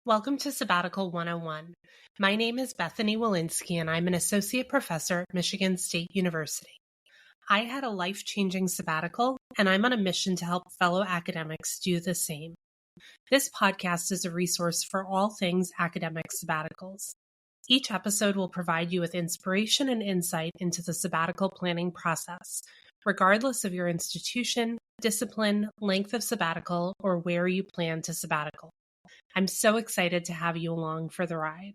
Welcome to Sabbatical 101. My name is Bethany Walensky, and I'm an associate professor at Michigan State University. I had a life-changing sabbatical, and I'm on a mission to help fellow academics do the same. This podcast is a resource for all things academic sabbaticals. Each episode will provide you with inspiration and insight into the sabbatical planning process, regardless of your institution, discipline, length of sabbatical, or where you plan to sabbatical. I'm so excited to have you along for the ride.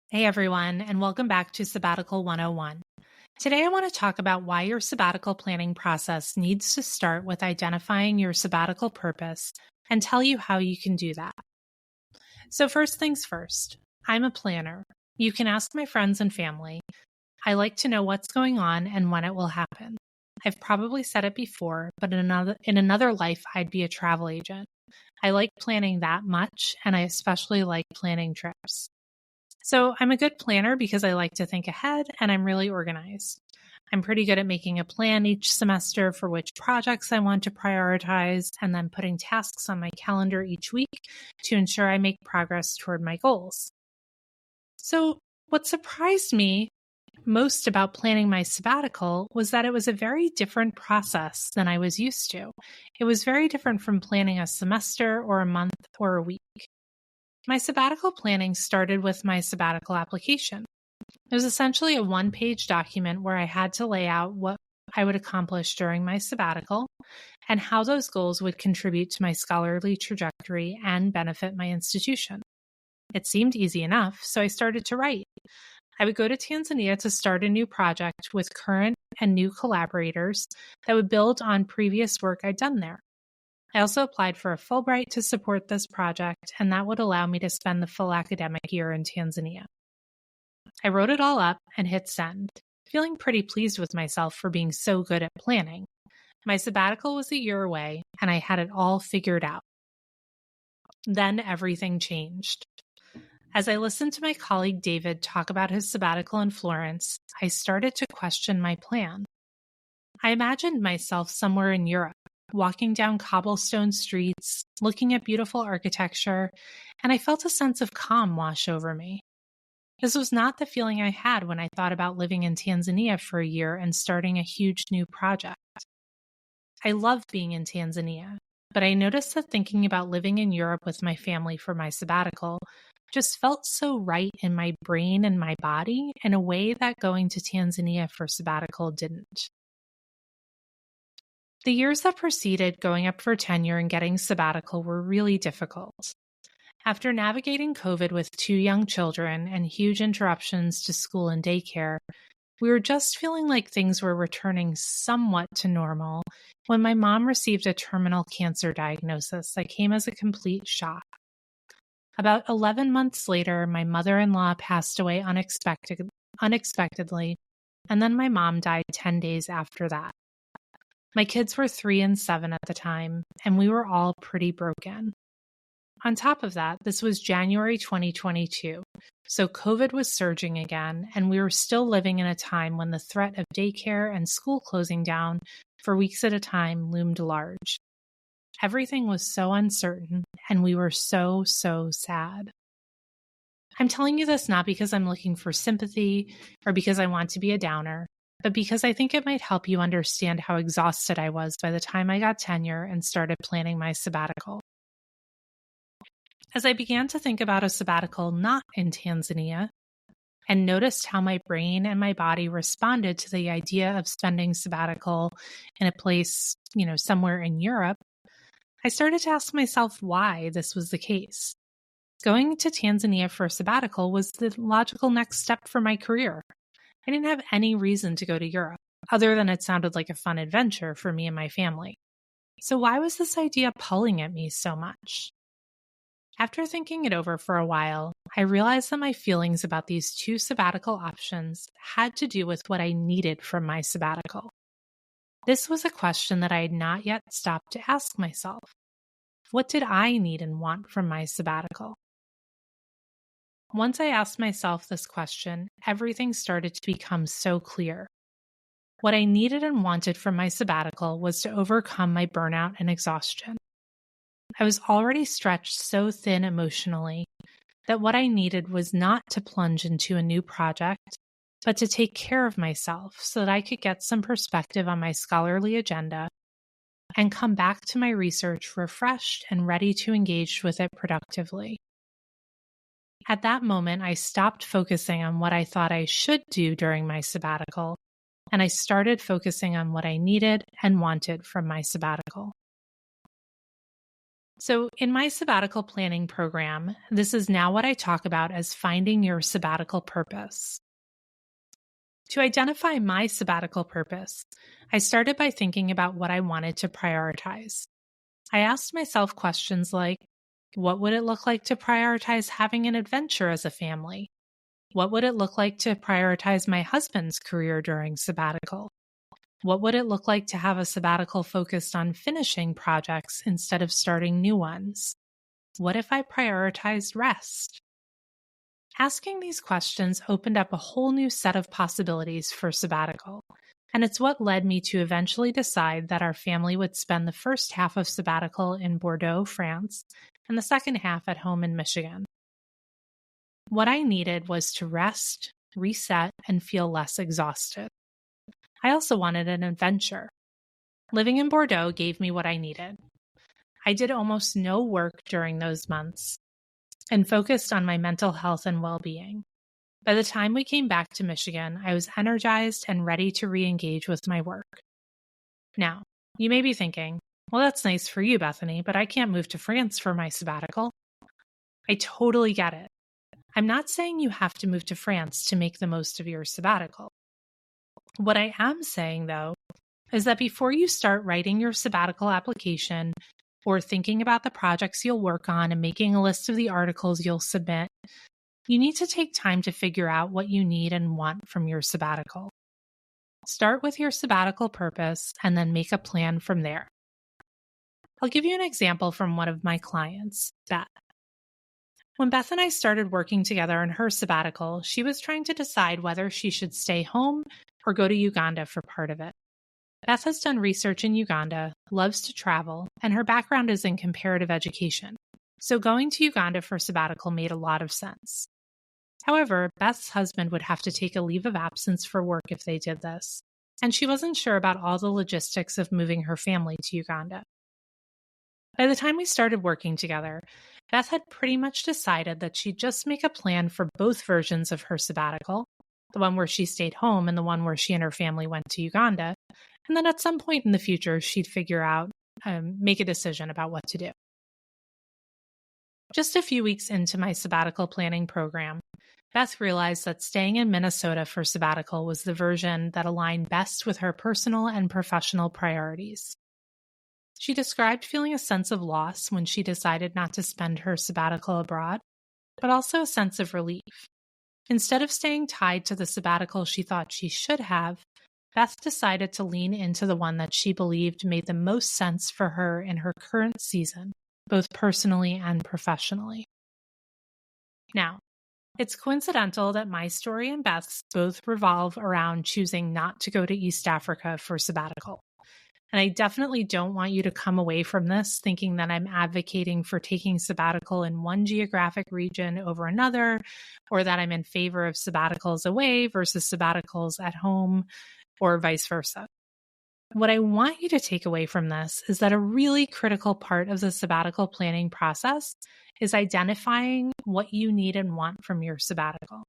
Hey everyone, and welcome back to Sabbatical 101. Today I want to talk about why your sabbatical planning process needs to start with identifying your sabbatical purpose and tell you how you can do that. So first things first, I'm a planner. You can ask my friends and family. I like to know what's going on and when it will happen. I've probably said it before, but in another life, I'd be a travel agent. I like planning that much, and I especially like planning trips. So I'm a good planner because I like to think ahead, and I'm really organized. I'm pretty good at making a plan each semester for which projects I want to prioritize, and then putting tasks on my calendar each week to ensure I make progress toward my goals. So what surprised me most about planning my sabbatical was that it was a very different process than I was used to. It was very different from planning a semester or a month or a week. My sabbatical planning started with my sabbatical application. It was essentially a one-page document where I had to lay out what I would accomplish during my sabbatical and how those goals would contribute to my scholarly trajectory and benefit my institution. It seemed easy enough, so I started to write. I would go to Tanzania to start a new project with current and new collaborators that would build on previous work I'd done there. I also applied for a Fulbright to support this project, and that would allow me to spend the full academic year in Tanzania. I wrote it all up and hit send, feeling pretty pleased with myself for being so good at planning. My sabbatical was a year away, and I had it all figured out. Then everything changed. As I listened to my colleague David talk about his sabbatical in Florence, I started to question my plan. I imagined myself somewhere in Europe, walking down cobblestone streets, looking at beautiful architecture, and I felt a sense of calm wash over me. This was not the feeling I had when I thought about living in Tanzania for a year and starting a huge new project. I love being in Tanzania, but I noticed that thinking about living in Europe with my family for my sabbatical just felt so right in my brain and my body in a way that going to Tanzania for sabbatical didn't. The years that preceded going up for tenure and getting sabbatical were really difficult. After navigating COVID with 2 young children and huge interruptions to school and daycare, we were just feeling like things were returning somewhat to normal when my mom received a terminal cancer diagnosis that came as a complete shock. About 11 months later, my mother-in-law passed away unexpectedly, and then my mom died 10 days after that. My kids were 3 and 7 at the time, and we were all pretty broken. On top of that, this was January 2022, so COVID was surging again, and we were still living in a time when the threat of daycare and school closing down for weeks at a time loomed large. Everything was so uncertain, and we were so sad. I'm telling you this not because I'm looking for sympathy or because I want to be a downer, but because I think it might help you understand how exhausted I was by the time I got tenure and started planning my sabbatical. As I began to think about a sabbatical not in Tanzania, and noticed how my brain and my body responded to the idea of spending sabbatical in a place, somewhere in Europe, I started to ask myself why this was the case. Going to Tanzania for a sabbatical was the logical next step for my career. I didn't have any reason to go to Europe, other than it sounded like a fun adventure for me and my family. So why was this idea pulling at me so much? After thinking it over for a while, I realized that my feelings about these 2 sabbatical options had to do with what I needed from my sabbatical. This was a question that I had not yet stopped to ask myself. What did I need and want from my sabbatical? Once I asked myself this question, everything started to become so clear. What I needed and wanted from my sabbatical was to overcome my burnout and exhaustion. I was already stretched so thin emotionally that what I needed was not to plunge into a new project, but to take care of myself so that I could get some perspective on my scholarly agenda and come back to my research refreshed and ready to engage with it productively. At that moment, I stopped focusing on what I thought I should do during my sabbatical, and I started focusing on what I needed and wanted from my sabbatical. So, in my sabbatical planning program, this is now what I talk about as finding your sabbatical purpose. To identify my sabbatical purpose, I started by thinking about what I wanted to prioritize. I asked myself questions like, what would it look like to prioritize having an adventure as a family? What would it look like to prioritize my husband's career during sabbatical? What would it look like to have a sabbatical focused on finishing projects instead of starting new ones? What if I prioritized rest? Asking these questions opened up a whole new set of possibilities for sabbatical, and it's what led me to eventually decide that our family would spend the first half of sabbatical in Bordeaux, France, and the second half at home in Michigan. What I needed was to rest, reset, and feel less exhausted. I also wanted an adventure. Living in Bordeaux gave me what I needed. I did almost no work during those months and focused on my mental health and well-being. By the time we came back to Michigan, I was energized and ready to re-engage with my work. Now, you may be thinking, well, that's nice for you, Bethany, but I can't move to France for my sabbatical. I totally get it. I'm not saying you have to move to France to make the most of your sabbatical. What I am saying, though, is that before you start writing your sabbatical application or thinking about the projects you'll work on and making a list of the articles you'll submit, you need to take time to figure out what you need and want from your sabbatical. Start with your sabbatical purpose and then make a plan from there. I'll give you an example from one of my clients, Beth. When Beth and I started working together on her sabbatical, she was trying to decide whether she should stay home or go to Uganda for part of it. Beth has done research in Uganda, loves to travel, and her background is in comparative education. So going to Uganda for sabbatical made a lot of sense. However, Beth's husband would have to take a leave of absence for work if they did this, and she wasn't sure about all the logistics of moving her family to Uganda. By the time we started working together, Beth had pretty much decided that she'd just make a plan for both versions of her sabbatical, the one where she stayed home and the one where she and her family went to Uganda, and then at some point in the future, she'd figure out, make a decision about what to do. Just a few weeks into my sabbatical planning program, Beth realized that staying in Minnesota for sabbatical was the version that aligned best with her personal and professional priorities. She described feeling a sense of loss when she decided not to spend her sabbatical abroad, but also a sense of relief. Instead of staying tied to the sabbatical she thought she should have, Beth decided to lean into the one that she believed made the most sense for her in her current season, both personally and professionally. Now, it's coincidental that my story and Beth's both revolve around choosing not to go to East Africa for sabbatical. And I definitely don't want you to come away from this thinking that I'm advocating for taking sabbatical in one geographic region over another, or that I'm in favor of sabbaticals away versus sabbaticals at home, or vice versa. What I want you to take away from this is that a really critical part of the sabbatical planning process is identifying what you need and want from your sabbatical.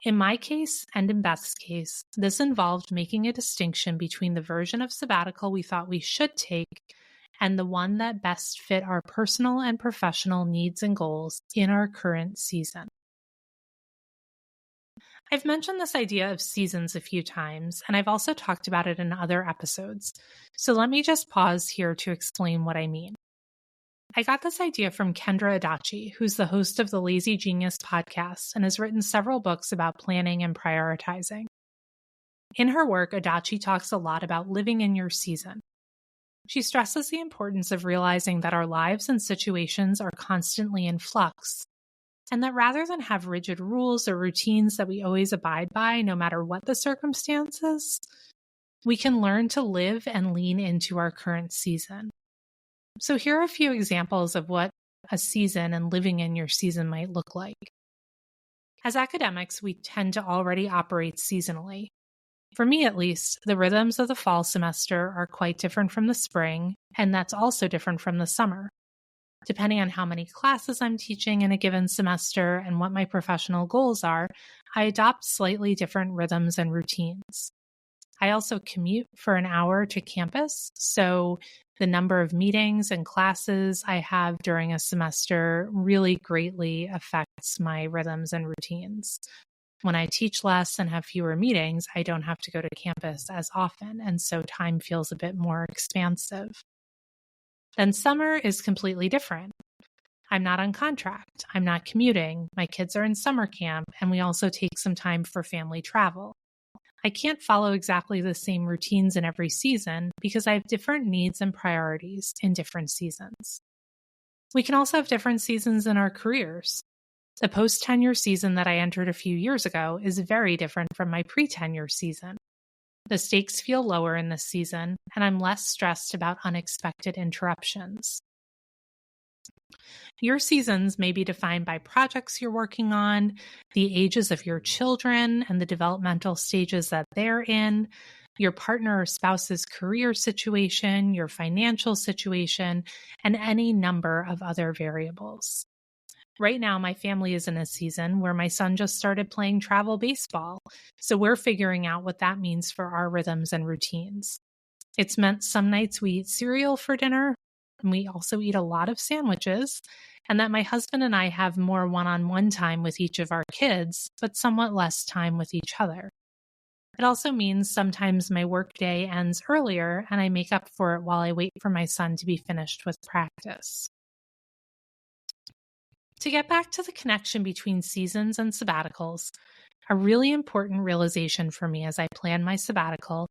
In my case, and in Beth's case, this involved making a distinction between the version of sabbatical we thought we should take and the one that best fit our personal and professional needs and goals in our current season. I've mentioned this idea of seasons a few times, and I've also talked about it in other episodes, so let me just pause here to explain what I mean. I got this idea from Kendra Adachi, who's the host of the Lazy Genius podcast and has written several books about planning and prioritizing. In her work, Adachi talks a lot about living in your season. She stresses the importance of realizing that our lives and situations are constantly in flux, and that rather than have rigid rules or routines that we always abide by no matter what the circumstances, we can learn to live and lean into our current season. So here are a few examples of what a season and living in your season might look like. As academics, we tend to already operate seasonally. For me, at least, the rhythms of the fall semester are quite different from the spring, and that's also different from the summer. Depending on how many classes I'm teaching in a given semester and what my professional goals are, I adopt slightly different rhythms and routines. I also commute for an hour to campus, so the number of meetings and classes I have during a semester really greatly affects my rhythms and routines. When I teach less and have fewer meetings, I don't have to go to campus as often, and so time feels a bit more expansive. Then summer is completely different. I'm not on contract. I'm not commuting. My kids are in summer camp, and we also take some time for family travel. I can't follow exactly the same routines in every season because I have different needs and priorities in different seasons. We can also have different seasons in our careers. The post-tenure season that I entered a few years ago is very different from my pre-tenure season. The stakes feel lower in this season, and I'm less stressed about unexpected interruptions. Your seasons may be defined by projects you're working on, the ages of your children and the developmental stages that they're in, your partner or spouse's career situation, your financial situation, and any number of other variables. Right now, my family is in a season where my son just started playing travel baseball, so we're figuring out what that means for our rhythms and routines. It's meant some nights we eat cereal for dinner, and we also eat a lot of sandwiches, and that my husband and I have more one-on-one time with each of our kids, but somewhat less time with each other. It also means sometimes my workday ends earlier, and I make up for it while I wait for my son to be finished with practice. To get back to the connection between seasons and sabbaticals, a really important realization for me as I planned my sabbatical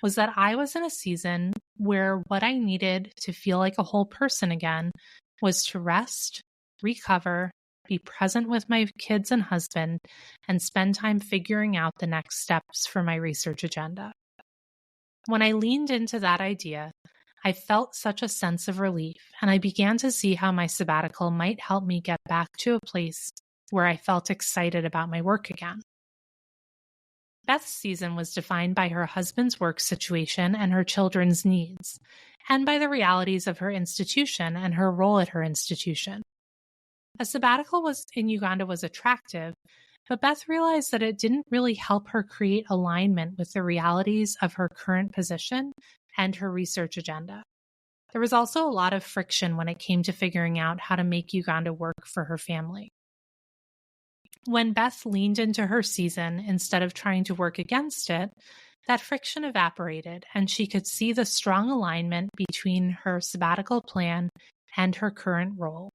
was that I was in a season where what I needed to feel like a whole person again was to rest, recover, be present with my kids and husband, and spend time figuring out the next steps for my research agenda. When I leaned into that idea, I felt such a sense of relief, and I began to see how my sabbatical might help me get back to a place where I felt excited about my work again. Beth's season was defined by her husband's work situation and her children's needs, and by the realities of her institution and her role at her institution. A sabbatical in Uganda was attractive, but Beth realized that it didn't really help her create alignment with the realities of her current position and her research agenda. There was also a lot of friction when it came to figuring out how to make Uganda work for her family. When Beth leaned into her season instead of trying to work against it, that friction evaporated, and she could see the strong alignment between her sabbatical plan and her current role.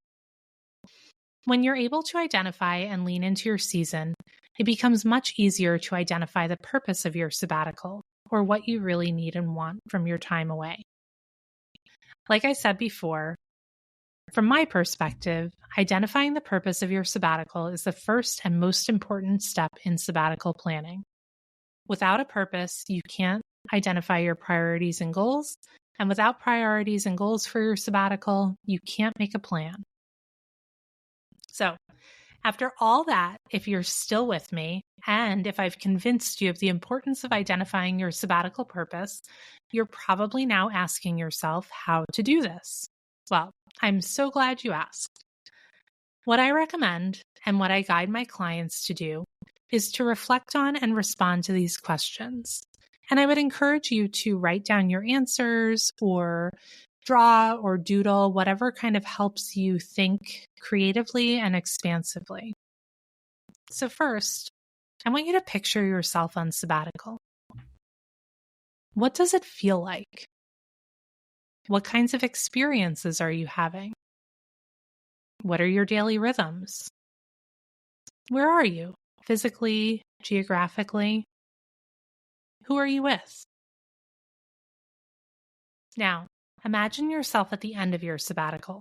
When you're able to identify and lean into your season, it becomes much easier to identify the purpose of your sabbatical, or what you really need and want from your time away. Like I said before, from my perspective, identifying the purpose of your sabbatical is the first and most important step in sabbatical planning. Without a purpose, you can't identify your priorities and goals, and without priorities and goals for your sabbatical, you can't make a plan. So, after all that, if you're still with me, and if I've convinced you of the importance of identifying your sabbatical purpose, you're probably now asking yourself how to do this. Well, I'm so glad you asked. What I recommend and what I guide my clients to do is to reflect on and respond to these questions. And I would encourage you to write down your answers or draw or doodle, whatever kind of helps you think creatively and expansively. So first, I want you to picture yourself on sabbatical. What does it feel like? What kinds of experiences are you having? What are your daily rhythms? Where are you? Physically, geographically? Who are you with? Now, imagine yourself at the end of your sabbatical.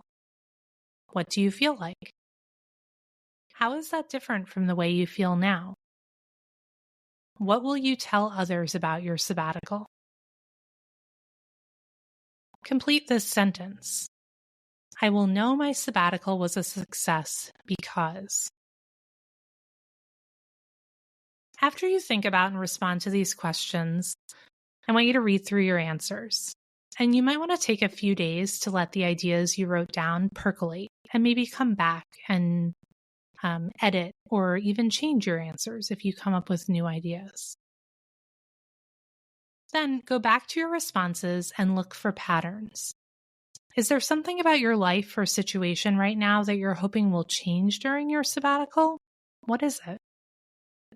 What do you feel like? How is that different from the way you feel now? What will you tell others about your sabbatical? Complete this sentence. I will know my sabbatical was a success because. After you think about and respond to these questions, I want you to read through your answers. And you might want to take a few days to let the ideas you wrote down percolate and maybe come back and edit or even change your answers if you come up with new ideas. Then go back to your responses and look for patterns. Is there something about your life or situation right now that you're hoping will change during your sabbatical? What is it?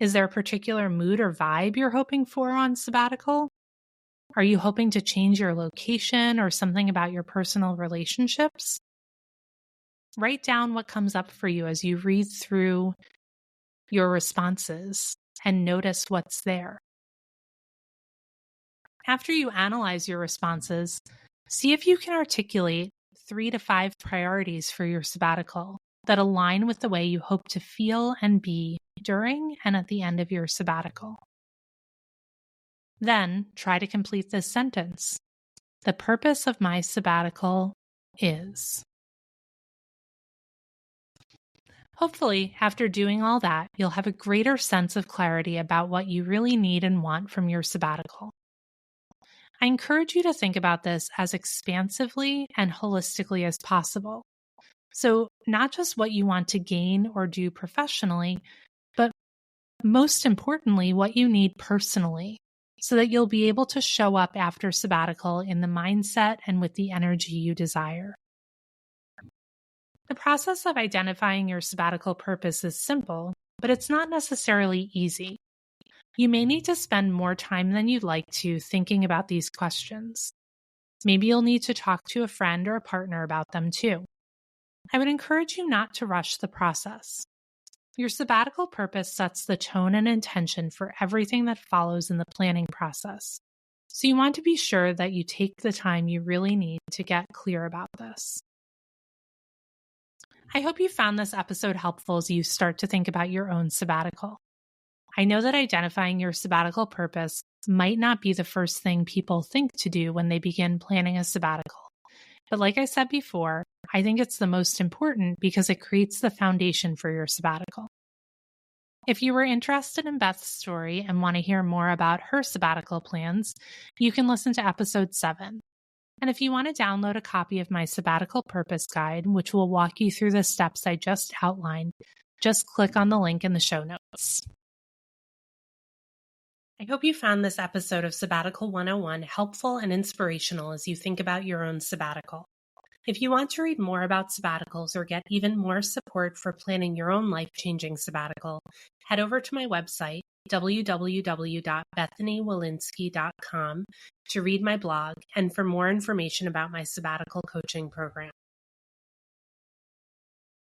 Is there a particular mood or vibe you're hoping for on sabbatical? Are you hoping to change your location or something about your personal relationships? Write down what comes up for you as you read through your responses and notice what's there. After you analyze your responses, see if you can articulate 3 to 5 priorities for your sabbatical that align with the way you hope to feel and be during and at the end of your sabbatical. Then try to complete this sentence. The purpose of my sabbatical is. Hopefully, after doing all that, you'll have a greater sense of clarity about what you really need and want from your sabbatical. I encourage you to think about this as expansively and holistically as possible. So, not just what you want to gain or do professionally, but most importantly, what you need personally, so that you'll be able to show up after sabbatical in the mindset and with the energy you desire. The process of identifying your sabbatical purpose is simple, but it's not necessarily easy. You may need to spend more time than you'd like to thinking about these questions. Maybe you'll need to talk to a friend or a partner about them too. I would encourage you not to rush the process. Your sabbatical purpose sets the tone and intention for everything that follows in the planning process. So you want to be sure that you take the time you really need to get clear about this. I hope you found this episode helpful as you start to think about your own sabbatical. I know that identifying your sabbatical purpose might not be the first thing people think to do when they begin planning a sabbatical. But like I said before, I think it's the most important because it creates the foundation for your sabbatical. If you were interested in Beth's story and want to hear more about her sabbatical plans, you can listen to episode 7. And if you want to download a copy of my sabbatical purpose guide, which will walk you through the steps I just outlined, just click on the link in the show notes. I hope you found this episode of Sabbatical 101 helpful and inspirational as you think about your own sabbatical. If you want to read more about sabbaticals or get even more support for planning your own life-changing sabbatical, head over to my website, www.bethanywolinsky.com, to read my blog and for more information about my sabbatical coaching program.